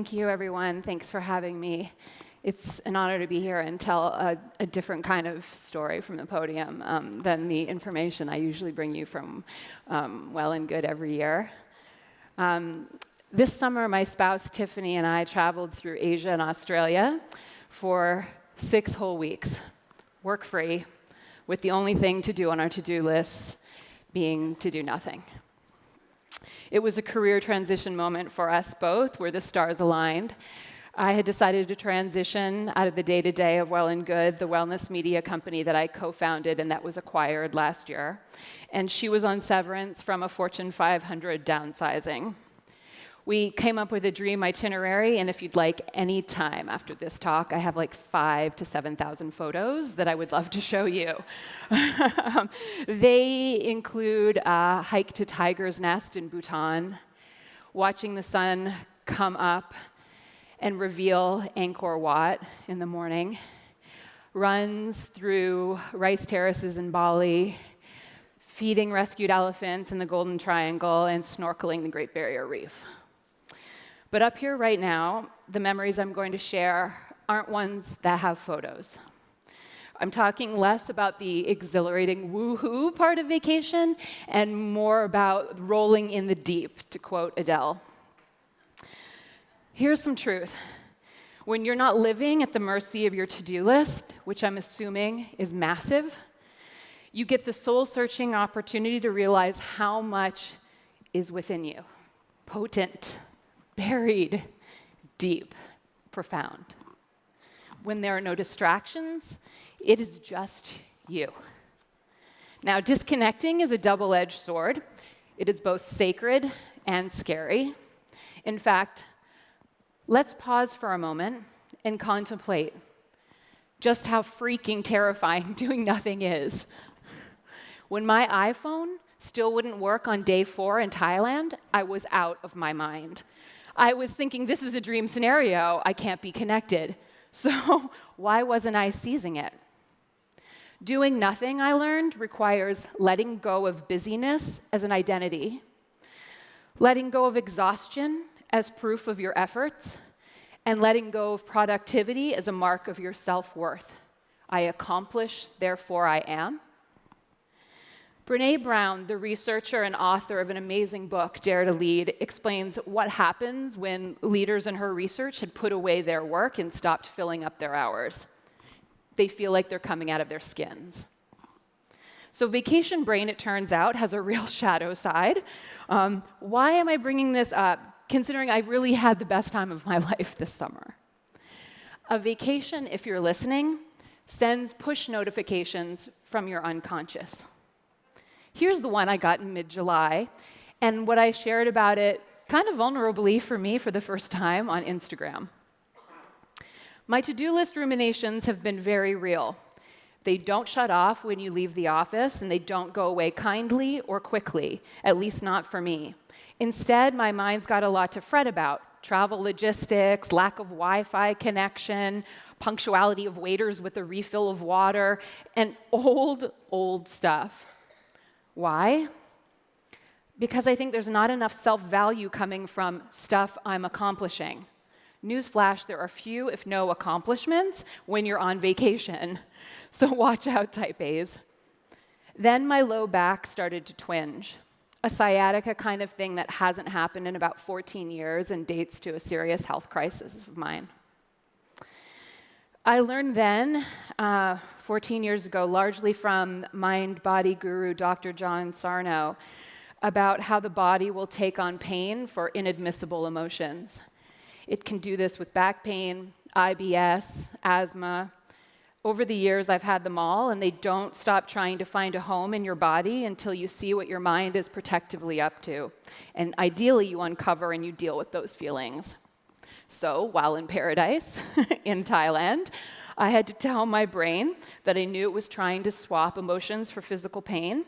Thank you, everyone. Thanks for having me. It's an honor to be here and tell a different kind of story from the podium than the information I usually bring you from Well+Good every year. This summer, my spouse, Tiffany, and I traveled through Asia and Australia for 6 whole weeks, work-free, with the only thing to do on our to-do list being to do nothing. It was a career transition moment for us both, where the stars aligned. I had decided to transition out of the day-to-day of Well+Good, the wellness media company that I co-founded and that was acquired last year. And she was on severance from a Fortune 500 downsizing. We came up with a dream itinerary, and if you'd like any time after this talk, I have like 5,000 to 7,000 photos that I would love to show you. They include a hike to Tiger's Nest in Bhutan, watching the sun come up and reveal Angkor Wat in the morning, runs through rice terraces in Bali, feeding rescued elephants in the Golden Triangle, and snorkeling the Great Barrier Reef. But up here right now, the memories I'm going to share aren't ones that have photos. I'm talking less about the exhilarating woohoo part of vacation and more about rolling in the deep, to quote Adele. Here's some truth. When you're not living at the mercy of your to-do list, which I'm assuming is massive, you get the soul-searching opportunity to realize how much is within you. Potent, buried, deep, profound. When there are no distractions, it is just you. Now, disconnecting is a double-edged sword. It is both sacred and scary. In fact, let's pause for a moment and contemplate just how freaking terrifying doing nothing is. When my iPhone still wouldn't work on day 4 in Thailand, I was out of my mind. I was thinking, this is a dream scenario. I can't be connected. So why wasn't I seizing it? Doing nothing, I learned, requires letting go of busyness as an identity, letting go of exhaustion as proof of your efforts, and letting go of productivity as a mark of your self-worth. I accomplish, therefore I am. Brené Brown, the researcher and author of an amazing book, Dare to Lead, explains what happens when leaders in her research had put away their work and stopped filling up their hours. They feel like they're coming out of their skins. So vacation brain, it turns out, has a real shadow side. Why am I bringing this up, considering I really had the best time of my life this summer? A vacation, if you're listening, sends push notifications from your unconscious. Here's the one I got in mid-July, and what I shared about it kind of vulnerably for me for the first time on Instagram. My to-do list ruminations have been very real. They don't shut off when you leave the office, and they don't go away kindly or quickly, at least not for me. Instead, my mind's got a lot to fret about: travel logistics, lack of Wi-Fi connection, punctuality of waiters with a refill of water, and old stuff. Why? Because I think there's not enough self-value coming from stuff I'm accomplishing. Newsflash, there are few, if no, accomplishments when you're on vacation. So watch out, type A's. Then my low back started to twinge, a sciatica kind of thing that hasn't happened in about 14 years and dates to a serious health crisis of mine. I learned then, 14 years ago, largely from mind-body guru Dr. John Sarno, about how the body will take on pain for inadmissible emotions. It can do this with back pain, IBS, asthma. Over the years, I've had them all, and they don't stop trying to find a home in your body until you see what your mind is protectively up to. And ideally, you uncover and you deal with those feelings. So, while in paradise, in Thailand, I had to tell my brain that I knew it was trying to swap emotions for physical pain,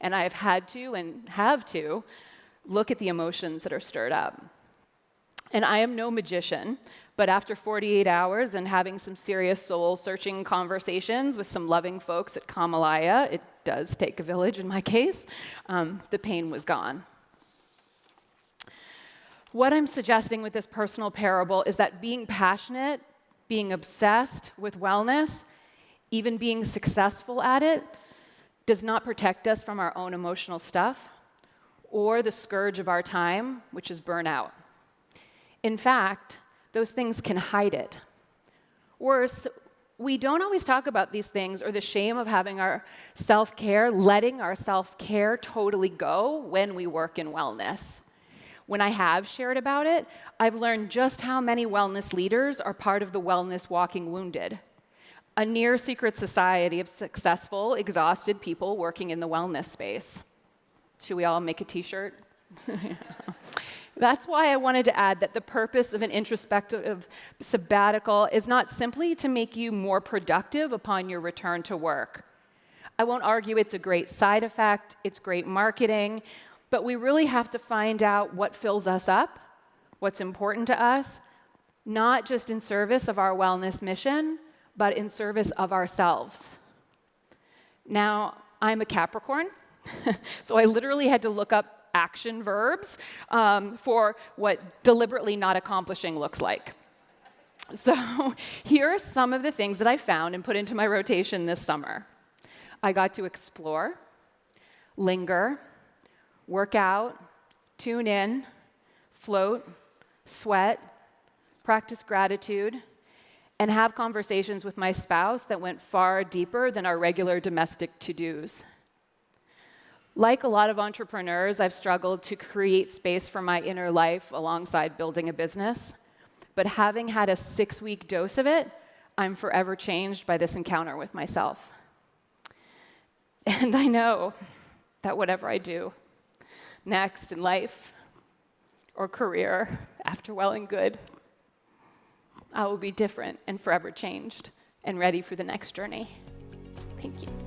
and I have had to and have to look at the emotions that are stirred up. And I am no magician, but after 48 hours and having some serious soul-searching conversations with some loving folks at Kamalaya, it does take a village in my case, the pain was gone. What I'm suggesting with this personal parable is that being passionate, being obsessed with wellness, even being successful at it, does not protect us from our own emotional stuff or the scourge of our time, which is burnout. In fact, those things can hide it. Worse, we don't always talk about these things or the shame of having our self-care, letting our self-care totally go when we work in wellness. When I have shared about it, I've learned just how many wellness leaders are part of the Wellness Walking Wounded, a near secret society of successful, exhausted people working in the wellness space. Should we all make a t-shirt? That's why I wanted to add that the purpose of an introspective sabbatical is not simply to make you more productive upon your return to work. I won't argue it's a great side effect, it's great marketing, but we really have to find out what fills us up, what's important to us, not just in service of our wellness mission, but in service of ourselves. Now, I'm a Capricorn, so I literally had to look up action verbs for what deliberately not accomplishing looks like. So here are some of the things that I found and put into my rotation this summer. I got to explore, linger, work out, tune in, float, sweat, practice gratitude, and have conversations with my spouse that went far deeper than our regular domestic to-dos. Like a lot of entrepreneurs, I've struggled to create space for my inner life alongside building a business. But having had a 6-week dose of it, I'm forever changed by this encounter with myself. And I know that whatever I do next in life or career after Well+Good, I will be different and forever changed and ready for the next journey. Thank you.